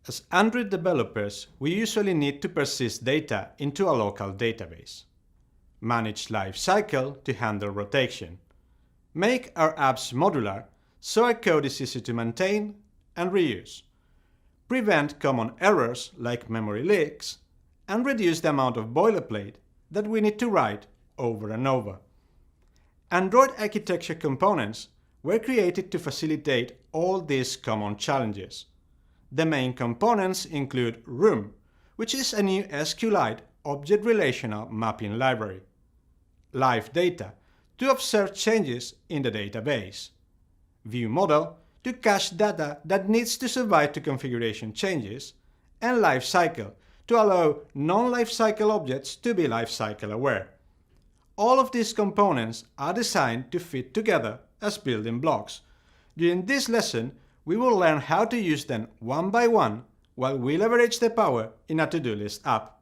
As Android developers, we usually need to persist data into a local database, manage lifecycle to handle rotation, make our apps modular so our code is easy to maintain and reuse, prevent common errors like memory leaks, and reduce the amount of boilerplate that we need to write over and over. Android architecture components were created to facilitate all these common challenges. The main components include Room, which is a new SQLite object relational mapping library, Live Data, to observe changes in the database, View Model, to cache data that needs to survive to configuration changes, and Lifecycle, to allow non-lifecycle objects to be lifecycle aware. All of these components are designed to fit together as building blocks. During this lesson, we will learn how to use them one by one while we leverage the power in a to-do list app.